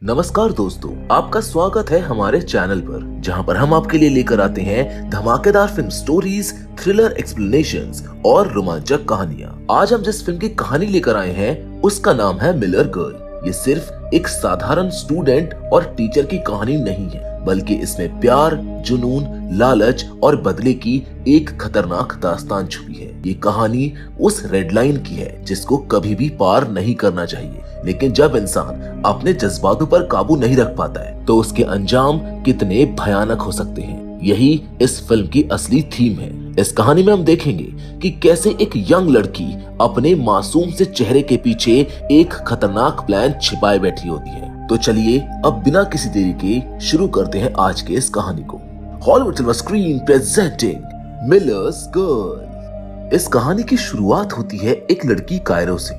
नमस्कार दोस्तों, आपका स्वागत है हमारे चैनल पर, जहां पर हम आपके लिए लेकर आते हैं धमाकेदार फिल्म स्टोरीज, थ्रिलर एक्सप्लेनेशंस और रोमांचक कहानियां। आज हम जिस फिल्म की कहानी लेकर आए हैं उसका नाम है मिलर गर्ल। ये सिर्फ एक साधारण स्टूडेंट और टीचर की कहानी नहीं है, बल्कि इसमें प्यार, जुनून, लालच और बदले की एक खतरनाक दास्तान छुपी है। ये कहानी उस रेड लाइन की है जिसको कभी भी पार नहीं करना चाहिए, लेकिन जब इंसान अपने जज्बातों पर काबू नहीं रख पाता है तो उसके अंजाम कितने भयानक हो सकते हैं। यही इस फिल्म की असली थीम है। इस कहानी में हम देखेंगे कि कैसे एक यंग लड़की अपने मासूम से चेहरे के पीछे एक खतरनाक प्लान छिपाए बैठी होती है। तो चलिए अब बिना किसी देरी के शुरू करते हैं आज के इस कहानी को। Hollywood silver screen presenting millers girl. इस कहानी की शुरुआत होती है एक लड़की कायरो से,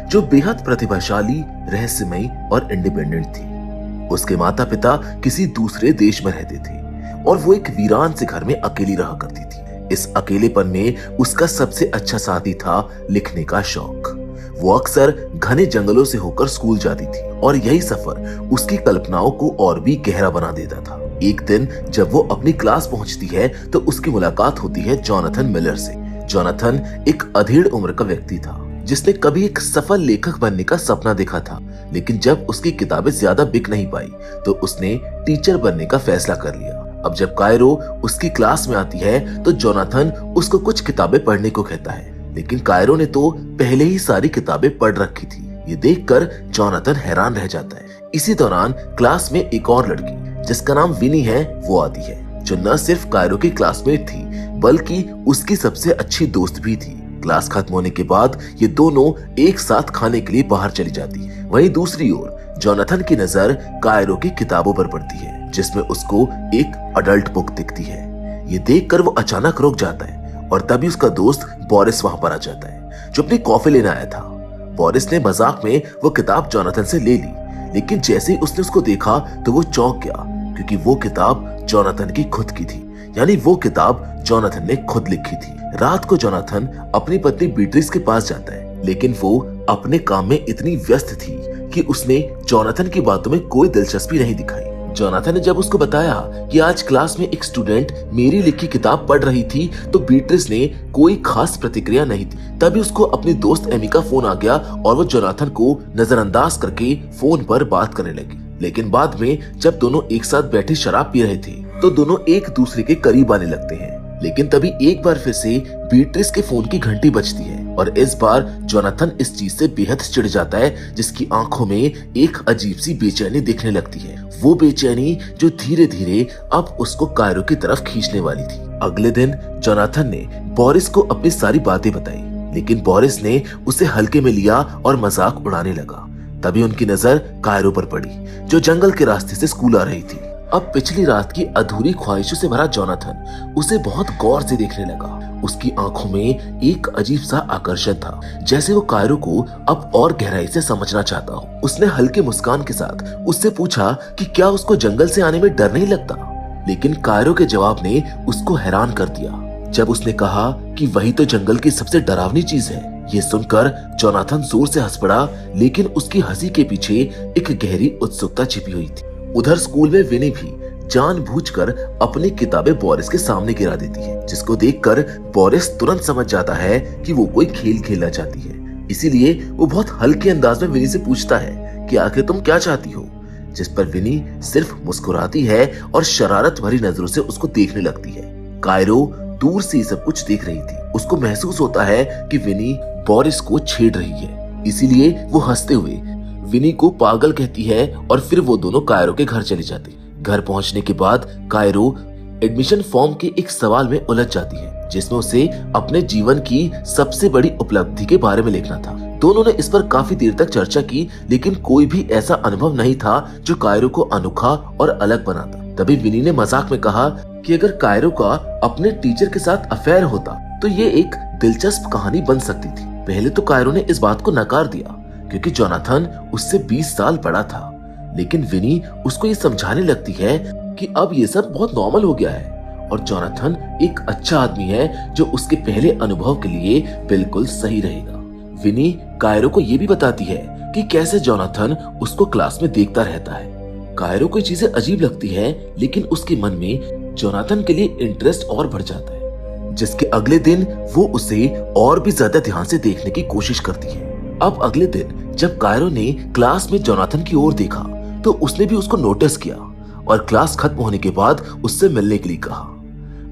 जो बेहद प्रतिभाशाली, रहस्यमयी और इंडिपेंडेंट थी। उसके माता पिता किसी दूसरे देश में रहते थे और वो एक वीरान से घर में अकेली रहा करती थी। इस अकेलेपन में उसका सबसे अच्छा साथी था लिखने का शौक। वो अक्सर घने जंगलों से होकर स्कूल जाती थी और यही सफर उसकी कल्पनाओं को और भी गहरा बना देता था। एक दिन जब वो अपनी क्लास पहुंचती है तो उसकी मुलाकात होती है जोनाथन मिलर से। जोनाथन एक अधेड़ उम्र का व्यक्ति था जिसने कभी एक सफल लेखक बनने का सपना देखा था, लेकिन जब उसकी किताबें ज्यादा बिक नहीं पाई तो उसने टीचर बनने का फैसला कर लिया। अब जब कायरो उसकी क्लास में आती है तो जोनाथन उसको कुछ किताबें पढ़ने को कहता है, लेकिन कायरो ने तो पहले ही सारी किताबें पढ़ रखी थी। ये देखकर जोनाथन हैरान रह जाता है। इसी दौरान क्लास में एक और लड़की जिसका नाम विनी है वो आती है, जो न सिर्फ कायरो की क्लासमेट थी बल्कि उसकी सबसे अच्छी दोस्त भी थी। क्लास खत्म होने के बाद ये दोनों एक साथ खाने के लिए बाहर चली जाती है। वहीं दूसरी ओर जोनाथन की नजर कायरो की किताबों पर पड़ती है, जिसमें उसको एक अडल्ट बुक दिखती है। ये देखकर वो अचानक रुक जाता है और तभी उसका दोस्त बोरिस वहां पर आ जाता है, जो अपनी कॉफी लेने आया था। बोरिस ने मजाक में वो किताब जोनाथन से ले ली, लेकिन जैसे ही उसने उसको देखा तो वो चौंक गया, क्योंकि वो किताब जोनाथन की खुद की थी। यानी वो किताब जोनाथन ने खुद लिखी थी। रात को जोनाथन अपनी पत्नी बीट्रिस के पास जाता है, लेकिन वो अपने काम में इतनी व्यस्त थी कि उसने जोनाथन की बातों में कोई दिलचस्पी नहीं दिखाई। जोनाथन ने जब उसको बताया कि आज क्लास में एक स्टूडेंट मेरी लिखी किताब पढ़ रही थी तो बीट्रिस ने कोई खास प्रतिक्रिया नहीं दी। तभी उसको अपनी दोस्त एमी का फोन आ गया और वो जोनाथन को नजरअंदाज करके फोन पर बात करने लगी। लेकिन बाद में जब दोनों एक साथ बैठे शराब पी रहे थे तो दोनों एक दूसरे के करीब आने लगते हैं। लेकिन तभी एक बार फिर से बीट्रिस के फोन की घंटी बजती है और इस बार जोनाथन इस चीज से बेहद चिढ़ जाता है, जिसकी आंखों में एक अजीब सी बेचैनी दिखने लगती है। वो बेचैनी जो धीरे धीरे अब उसको कायरो की तरफ खींचने वाली थी। अगले दिन जोनाथन ने बोरिस को अपनी सारी बातें बताई, लेकिन बोरिस ने उसे हल्के में लिया और मजाक उड़ाने लगा। तभी उनकी नजर कायरो पर पड़ी, जो जंगल के रास्ते से स्कूल आ रही थी। अब पिछली रात की अधूरी ख्वाहिशों से भरा जोनाथन उसे बहुत गौर से देखने लगा। उसकी आंखों में एक अजीब सा आकर्षण था, जैसे वो कायरो को अब और गहराई से समझना चाहता हो। उसने हल्के मुस्कान के साथ उससे पूछा कि क्या उसको जंगल से आने में डर नहीं लगता, लेकिन कायरो के जवाब ने उसको हैरान कर दिया जब उसने कहा कि वही तो जंगल की सबसे डरावनी चीज है। ये सुनकर जोनाथन जोर से हंस पड़ा, लेकिन उसकी हंसी के पीछे एक गहरी उत्सुकता छिपी हुई थी। उधर स्कूल में विनी भी जानबूझकर अपनी किताबें बोरिस के सामने गिरा देती है, जिसको देखकर बोरिस तुरंत समझ जाता है कि वो कोई खेल खेलना चाहती है। इसीलिए वो बहुत हल्के अंदाज में विनी से पूछता है कि आखिर तुम क्या चाहती हो, जिस पर विनी सिर्फ मुस्कुराती है और शरारत भरी नजरों से उसको देखने लगती है। कायरो दूर से सब कुछ देख रही थी। उसको महसूस होता है कि विनी बोरिस को छेड़ रही है, इसीलिए वो हंसते हुए विनी को पागल कहती है और फिर वो दोनों कायरो के घर चली जाती। घर पहुंचने के बाद कायरो एडमिशन फॉर्म के एक सवाल में उलझ जाती है, जिसमें उसे अपने जीवन की सबसे बड़ी उपलब्धि के बारे में लिखना था। दोनों ने इस पर काफी देर तक चर्चा की, लेकिन कोई भी ऐसा अनुभव नहीं था जो कायरो को अनोखा और अलग बनाता। तभी विनी ने मजाक में कहा कि अगर कायरो का अपने टीचर के साथ अफेयर होता तो ये एक दिलचस्प कहानी बन सकती थी। पहले तो कायरो ने इस बात को नकार दिया, क्योंकि जोनाथन उससे 20 साल बड़ा था, लेकिन विनी उसको ये समझाने लगती है कि अब ये सब बहुत नॉर्मल हो गया है और जोनाथन एक अच्छा आदमी है जो उसके पहले अनुभव के लिए बिल्कुल सही रहेगा। विनी कायरो को ये भी बताती है कि कैसे जोनाथन उसको क्लास में देखता रहता है। कायरो को चीजें अजीब लगती है, लेकिन उसके मन में जोनाथन के लिए इंटरेस्ट और बढ़ जाता है, जिसके अगले दिन वो उसे और भी ज्यादा ध्यान से देखने की कोशिश करती है। अब अगले दिन जब कायरो ने क्लास में जोनाथन की ओर देखा तो उसने भी उसको नोटिस किया और क्लास खत्म होने के बाद उससे मिलने के लिए कहा।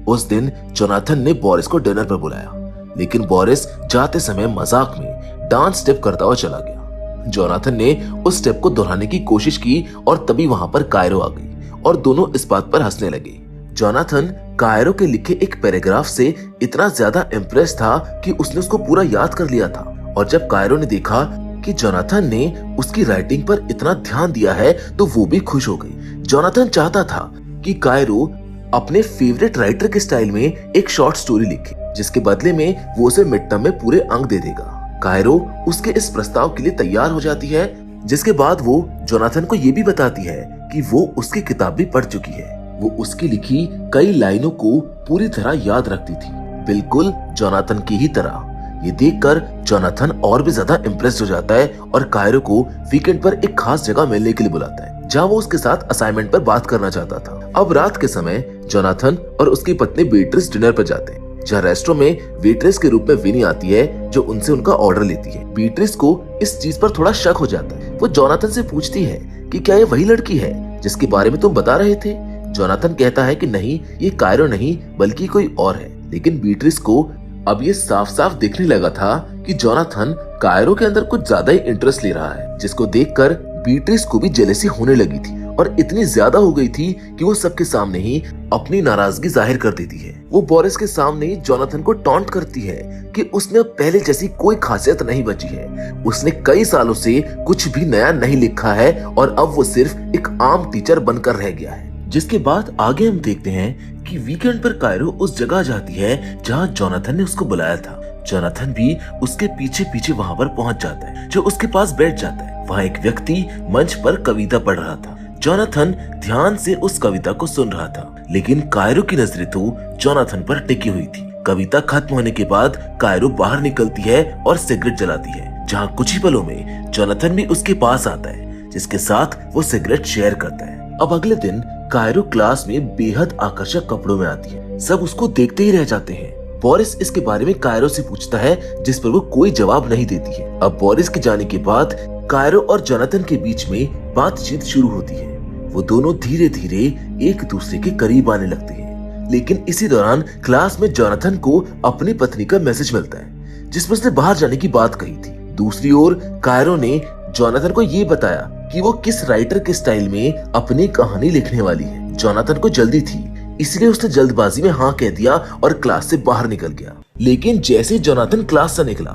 उस दिन जोनाथन ने बोरिस को डिनर पर बुलाया, लेकिन बोरिस जाते समय मजाक में डांस स्टेप करता हुआ चला गया। जोनाथन ने उस स्टेप को दोहराने की कोशिश की और तभी वहां पर कायरो आ गई और दोनों इस बात पर हंसने लगे। जोनाथन कायरो के लिखे एक पैराग्राफ से इतना ज्यादा इम्प्रेस था कि उसने उसको पूरा याद कर लिया था। और जब कायरो ने देखा कि जोनाथन ने उसकी राइटिंग पर इतना ध्यान दिया है तो वो भी खुश हो गई। जोनाथन चाहता था कि कायरो अपने फेवरेट राइटर के स्टाइल में एक शॉर्ट स्टोरी लिखे, जिसके बदले में वो उसे मिड टर्म में पूरे अंक दे देगा। कायरो उसके इस प्रस्ताव के लिए तैयार हो जाती है, जिसके बाद वो जोनाथन को ये भी बताती है कि वो उसकी किताब भी पढ़ चुकी है। वो उसकी लिखी कई लाइनों को पूरी तरह याद रखती थी, बिल्कुल जोनाथन की ही तरह। ये देखकर जोनाथन और भी ज्यादा इम्प्रेस्ड हो जाता है और कायरो को वीकेंड पर एक खास जगह मिलने के लिए बुलाता है, जहाँ वो उसके साथ असाइनमेंट पर बात करना चाहता था। अब रात के समय जोनाथन और उसकी पत्नी बीट्रिस डिनर पर जाते हैं, जहाँ रेस्टोरेंट में वेट्रेस के रूप में विनी आती है, जो उनसे उनका ऑर्डर लेती है। बीट्रिस को इस चीज पर थोड़ा शक हो जाता है। वो जोनाथन से पूछती है कि क्या ये वही लड़की है जिसके बारे में तुम बता रहे थे। जोनाथन कहता है कि नहीं, ये कायरो नहीं बल्कि कोई और है। लेकिन बीट्रिस को अब ये साफ साफ दिखने लगा था कि जोनाथन कायरो के अंदर कुछ ज्यादा ही इंटरेस्ट ले रहा है, जिसको देखकर बीट्रिस को भी जेलेसी होने लगी थी और इतनी ज्यादा हो गई थी कि वो सबके सामने ही अपनी नाराजगी जाहिर कर देती है। वो बोरिस के सामने ही जोनाथन को टॉन्ट करती है कि उसने पहले जैसी कोई खासियत नहीं बची है, उसने कई सालों से कुछ भी नया नहीं लिखा है और अब वो सिर्फ एक आम टीचर बनकर रह गया है। जिसके बाद आगे हम देखते हैं कि वीकेंड पर कायरो उस जगह जाती है जहाँ जोनाथन ने उसको बुलाया था। जोनाथन भी उसके पीछे पीछे वहाँ पर पहुँच जाता है, जो उसके पास बैठ जाता है। वहाँ एक व्यक्ति मंच पर कविता पढ़ रहा था। जोनाथन ध्यान से उस कविता को सुन रहा था, लेकिन कायरो की नजरें तो जोनाथन पर टिकी हुई थी। कविता खत्म होने के बाद कायरो बाहर निकलती है और सिगरेट जलाती है, जहाँ कुछ ही पलों में जोनाथन भी उसके पास आता है, जिसके साथ वो सिगरेट शेयर करता है। अब अगले दिन कायरो क्लास में बेहद आकर्षक कपड़ों में आती है। सब उसको देखते ही रह जाते हैं। बोरिस इसके बारे में कायरो से पूछता है, जिस पर वो कोई जवाब नहीं देती है। अब बोरिस के जाने के बाद कायरो और जोनाथन के बीच में बातचीत शुरू होती है। वो दोनों धीरे धीरे एक दूसरे के करीब आने लगते हैं। लेकिन इसी दौरान क्लास में जोनाथन को अपनी पत्नी का मैसेज मिलता है, जिसमें उसने बाहर जाने की बात कही थी। दूसरी ओर कायरो ने जोनाथन को ये बताया कि वो किस राइटर के स्टाइल में अपनी कहानी लिखने वाली है। जोनाथन को जल्दी थी, इसलिए उसने जल्दबाजी में हाँ कह दिया और क्लास से बाहर निकल गया। लेकिन जैसे जोनाथन क्लास से निकला,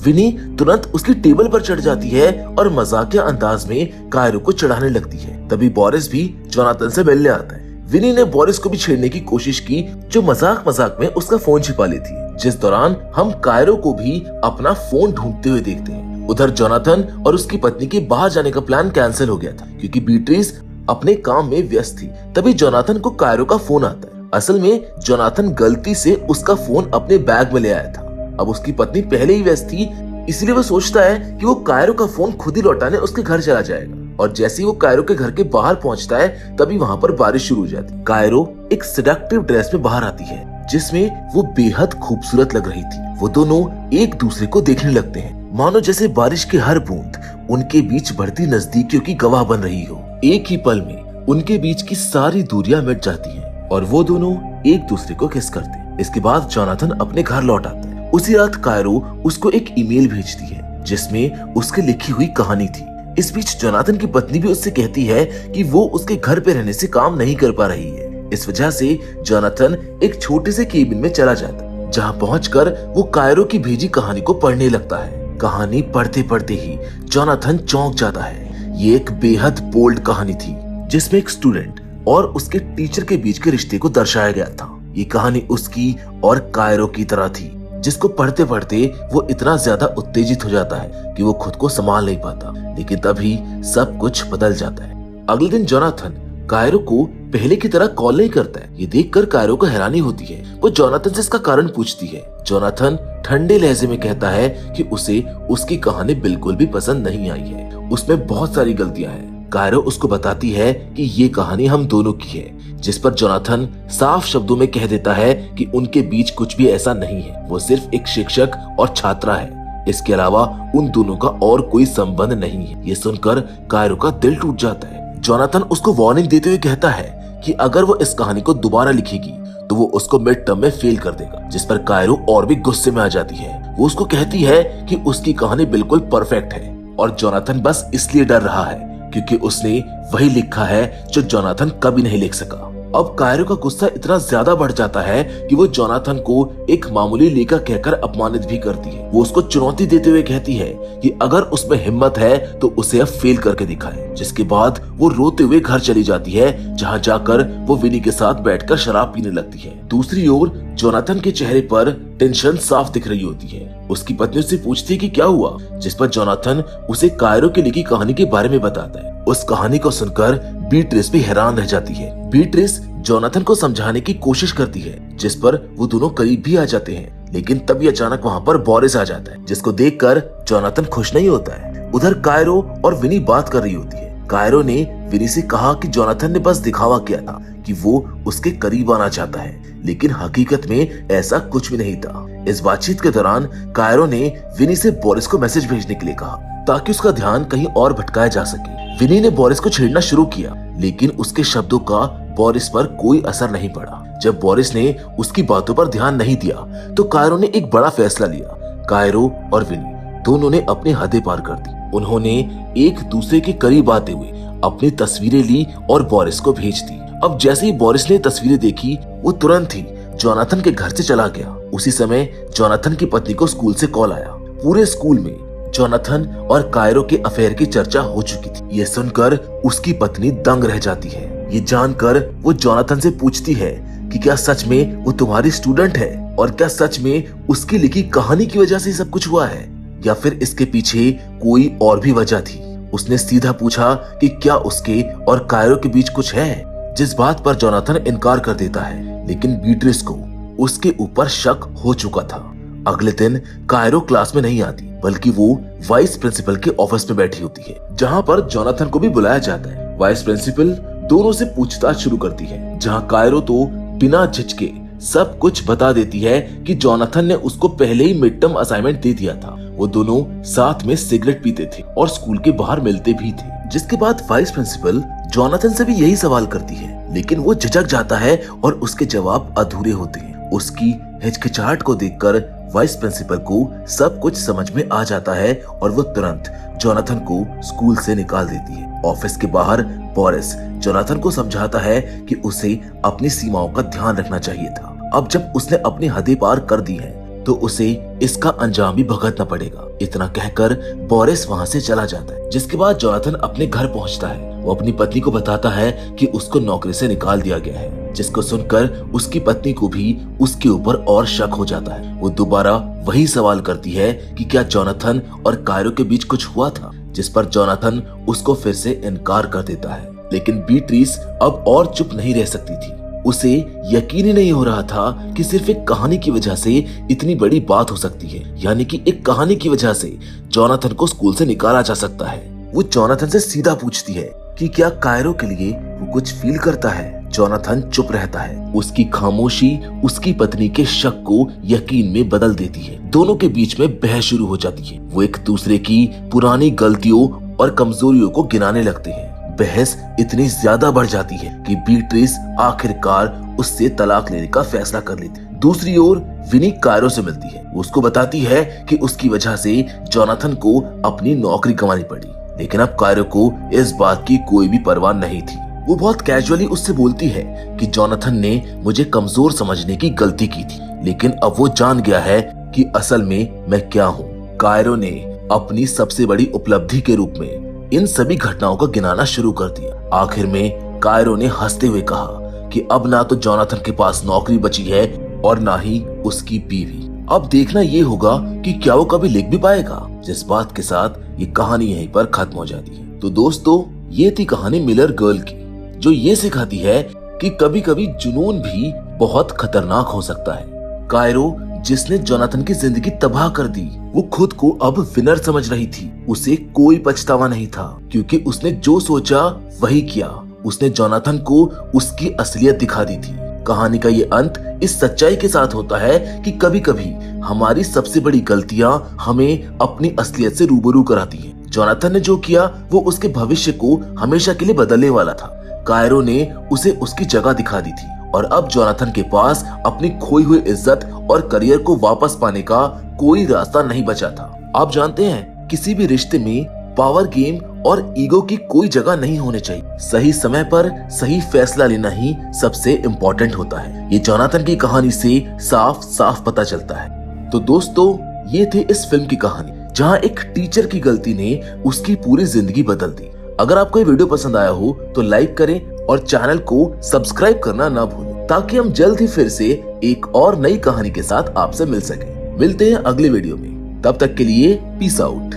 विनी तुरंत उसकी टेबल पर चढ़ जाती है और मजाकिया अंदाज में कायरो को चढ़ाने लगती है। तभी बोरिस भी जोनाथन से मिलने आता है। विनी ने बोरिस को भी छेड़ने की कोशिश की, जो मजाक मजाक में उसका फोन छिपा लेती है, जिस दौरान हम कायरो को भी अपना फोन ढूंढते हुए देखते हैं। उधर जोनाथन और उसकी पत्नी के बाहर जाने का प्लान कैंसिल हो गया था, क्योंकि बीट्रिस अपने काम में व्यस्त थी। तभी जोनाथन को कायरो का फोन आता है। असल में जोनाथन गलती से उसका फोन अपने बैग में ले आया था। अब उसकी पत्नी पहले ही व्यस्त थी, इसलिए वो सोचता है कि वो कायरो का फोन खुद ही लौटाने उसके घर चला जाएगा। और जैसे ही वो कायरो के घर के बाहर पहुंचता है, तभी वहां पर बारिश शुरू हो जाती है। कायरो एक सेडक्टिव ड्रेस में बाहर आती है, जिसमें वो बेहद खूबसूरत लग रही थी। वो दोनों एक दूसरे को देखने लगते हैं, मानो जैसे बारिश की हर बूंद उनके बीच बढ़ती नजदीकियों की गवाह बन रही हो। एक ही पल में उनके बीच की सारी दूरियां मिट जाती हैं और वो दोनों एक दूसरे को किस करते हैं। इसके बाद जोनाथन अपने घर लौट आता है। उसी रात कायरो उसको एक ईमेल भेजती है, जिसमें उसकी लिखी हुई कहानी थी। इस बीच जोनाथन की पत्नी भी उससे कहती है कि वो उसके घर पे रहने से काम नहीं कर पा रही है। इस वजह से जोनाथन एक छोटे से केबिन में चला जाता है, जहाँ पहुंचकर वो कायरो की भेजी कहानी को पढ़ने लगता है। कहानी पढ़ते पढ़ते ही जोनाथन चौंक जाता है। ये एक बेहद बोल्ड कहानी थी, जिसमें एक स्टूडेंट और उसके टीचर के बीच के रिश्ते को दर्शाया गया था। ये कहानी उसकी और कायरो की तरह थी, जिसको पढ़ते पढ़ते वो इतना ज्यादा उत्तेजित हो जाता है कि वो खुद को संभाल नहीं पाता। लेकिन तभी सब कुछ बदल जाता है। अगले दिन जोनाथन कायरो को पहले की तरह कॉल नहीं करता है। ये देखकर कायरो को हैरानी होती है। वो जोनाथन से इसका कारण पूछती है। जोनाथन ठंडे लहजे में कहता है कि उसे उसकी कहानी बिल्कुल भी पसंद नहीं आई है, उसमें बहुत सारी गलतियां हैं। कायरो उसको बताती है कि ये कहानी हम दोनों की है, जिस पर जोनाथन साफ शब्दों में कह देता है कि उनके बीच कुछ भी ऐसा नहीं है, वो सिर्फ एक शिक्षक और छात्रा है। इसके अलावा उन दोनों का और कोई संबंध नहीं है। ये सुनकर कायरो का दिल टूट जाता है। जोनाथन उसको वार्निंग देते हुए कहता है कि अगर वो इस कहानी को दोबारा लिखेगी तो वो उसको मिड टर्म में फेल कर देगा, जिस पर कायरो और भी गुस्से में आ जाती है। वो उसको कहती है कि उसकी कहानी बिल्कुल परफेक्ट है और जोनाथन बस इसलिए डर रहा है क्योंकि उसने वही लिखा है जो जोनाथन कभी नहीं लिख सका। अब कायरो का गुस्सा इतना ज्यादा बढ़ जाता है कि वो जोनाथन को एक मामूली लेखक कहकर अपमानित भी करती है। वो उसको चुनौती देते हुए कहती है कि अगर उसमें हिम्मत है तो उसे अब फेल करके दिखाए। जिसके बाद वो रोते हुए घर चली जाती है, जहाँ जाकर वो विनी के साथ बैठकर शराब पीने लगती है। दूसरी ओर जोनाथन के चेहरे पर टेंशन साफ दिख रही होती है। उसकी पत्नी उससे पूछती है कि क्या हुआ, जिस पर जोनाथन उसे कायरो की लिखी कहानी के बारे में बताता है। उस कहानी को सुनकर बीट्रिस भी हैरान रह जाती है। बीट्रिस जोनाथन को समझाने की कोशिश करती है, जिस पर वो दोनों करीब भी आ जाते हैं, लेकिन तभी अचानक वहाँ पर बोरिस आ जाता है, जिसको देखकर जोनाथन खुश नहीं होता है। उधर कायरो और विनी बात कर रही होती है। कायरो ने विनी से कहा कि जोनाथन ने बस दिखावा किया था कि वो उसके करीब आना चाहता है, लेकिन हकीकत में ऐसा कुछ भी नहीं था। इस बातचीत के दौरान कायरो ने विनी से बोरिस को मैसेज भेजने के लिए कहा ताकि उसका ध्यान कहीं और भटकाया जा सके। विनी ने बोरिस को छेड़ना शुरू किया, लेकिन उसके शब्दों का बोरिस पर कोई असर नहीं पड़ा। जब बोरिस ने उसकी बातों पर ध्यान नहीं दिया तो कायरो ने एक बड़ा फैसला लिया। कायरो और विनी दोनों ने अपनी हदें पार कर दी। उन्होंने एक दूसरे के करीब आते हुए अपनी तस्वीरें ली और बोरिस को भेज दी। अब जैसे ही बोरिस ने तस्वीरें देखी, वो तुरंत ही जोनाथन के घर से चला गया। उसी समय जोनाथन की पत्नी को स्कूल से कॉल आया। पूरे स्कूल में जोनाथन और कायरो के अफेयर की चर्चा हो चुकी थी। ये सुनकर उसकी पत्नी दंग रह जाती है। ये जानकर वो जोनाथन से पूछती है कि क्या सच में वो तुम्हारी स्टूडेंट है और क्या सच में उसकी लिखी कहानी की वजह से सब कुछ हुआ है या फिर इसके पीछे कोई और भी वजह थी। उसने सीधा पूछा कि क्या उसके और कायरो के बीच कुछ है, जिस बात पर जोनाथन इनकार कर देता है, लेकिन बीट्रिस को उसके ऊपर शक हो चुका था। अगले दिन कायरो क्लास में नहीं आती, बल्कि वो वाइस प्रिंसिपल के ऑफिस में बैठी होती है, जहाँ पर जोनाथन को भी बुलाया जाता है। वाइस प्रिंसिपल दोनों से पूछताछ शुरू करती है, जहाँ कायरो तो बिना झिझके सब कुछ बता देती है कि जोनाथन ने उसको पहले ही मिड टर्म असाइनमेंट दे दिया था। वो दोनों साथ में सिगरेट पीते थे और स्कूल के बाहर मिलते भी थे। जिसके बाद वाइस प्रिंसिपल जोनाथन से भी यही सवाल करती है, लेकिन वो झिझक जाता है और उसके जवाब अधूरे होते हैं। उसकी हिचकिचाहट को देखकर वाइस प्रिंसिपल को सब कुछ समझ में आ जाता है और वो तुरंत जोनाथन को स्कूल से निकाल देती है। ऑफिस के बाहर बोरिस जोनाथन को समझाता है कि उसे अपनी सीमाओं का ध्यान रखना चाहिए था। अब जब उसने अपनी हदें पार कर दी हैं, तो उसे इसका अंजाम भी भुगतना पड़ेगा। इतना कहकर बोरिस वहाँ से चला जाता है। जिसके बाद जोनाथन अपने घर पहुँचता है। वो अपनी पत्नी को बताता है कि उसको नौकरी से निकाल दिया गया है, जिसको सुनकर उसकी पत्नी को भी उसके ऊपर और शक हो जाता है। वो दोबारा वही सवाल करती है कि क्या जोनाथन और कायरो के बीच कुछ हुआ था, जिस पर जोनाथन उसको फिर से इनकार कर देता है। लेकिन बीट्रिस अब और चुप नहीं रह सकती थी। उसे यकीन ही नहीं हो रहा था कि सिर्फ एक कहानी की वजह से इतनी बड़ी बात हो सकती है, यानी कि एक कहानी की वजह से जोनाथन को स्कूल से निकाला जा सकता है। वो जोनाथन से सीधा पूछती है कि क्या कायरो के लिए वो कुछ फील करता है। जोनाथन चुप रहता है। उसकी खामोशी उसकी पत्नी के शक को यकीन में बदल देती है। दोनों के बीच में बहस शुरू हो जाती है। वो एक दूसरे की पुरानी गलतियों और कमजोरियों को गिनाने लगते हैं। बहस इतनी ज्यादा बढ़ जाती है कि बीट्रिस आखिरकार उससे तलाक लेने का फैसला कर लेती है। दूसरी ओर विनी कायरो से मिलती है। उसको बताती है कि उसकी वजह से जोनाथन को अपनी नौकरी गंवानी पड़ी, लेकिन अब कायरो को इस बात की कोई भी परवाह नहीं थी। वो बहुत कैजुअली उससे बोलती है कि जोनाथन ने मुझे कमजोर समझने की गलती की थी, लेकिन अब वो जान गया है कि असल में मैं क्या हूँ। कायरो ने अपनी सबसे बड़ी उपलब्धि के रूप में इन सभी घटनाओं को गिनाना शुरू कर दिया। आखिर में कायरो ने हंसते हुए कहा कि अब ना तो जोनाथन के पास नौकरी बची है और ना ही उसकी बीवी। अब देखना ये होगा कि क्या वो कभी लिख भी पाएगा। जिस बात के साथ ये कहानी यहीं पर खत्म हो जाती है। तो दोस्तों, ये थी कहानी मिलर गर्ल की, जो ये सिखाती है कि कभी कभी जुनून भी बहुत खतरनाक हो सकता है। कायरो, जिसने जोनाथन की जिंदगी तबाह कर दी, वो खुद को अब विनर समझ रही थी। उसे कोई पछतावा नहीं था क्योंकि उसने जो सोचा वही किया। उसने जोनाथन को उसकी असलियत दिखा दी थी। कहानी का ये अंत इस सच्चाई के साथ होता है कि कभी कभी हमारी सबसे बड़ी गलतियां हमें अपनी असलियत से रूबरू कराती हैं। जोनाथन ने जो किया वो उसके भविष्य को हमेशा के लिए बदलने वाला था। कायरो ने उसे उसकी जगह दिखा दी थी और अब जोनाथन के पास अपनी खोई हुई इज्जत और करियर को वापस पाने का कोई रास्ता नहीं बचा था। आप जानते हैं, किसी भी रिश्ते में पावर गेम और ईगो की कोई जगह नहीं होनी चाहिए। सही समय पर सही फैसला लेना ही सबसे इम्पोर्टेंट होता है। ये जोनाथन की कहानी से साफ साफ पता चलता है। तो दोस्तों, ये थे इस फिल्म की कहानी, जहाँ एक टीचर की गलती ने उसकी पूरी जिंदगी बदल दी। अगर आपको ये वीडियो पसंद आया हो तो लाइक करें और चैनल को सब्सक्राइब करना ना भूलें, ताकि हम जल्द ही फिर से एक और नई कहानी के साथ आपसे मिल सकें। मिलते हैं अगले वीडियो में, तब तक के लिए पीस आउट।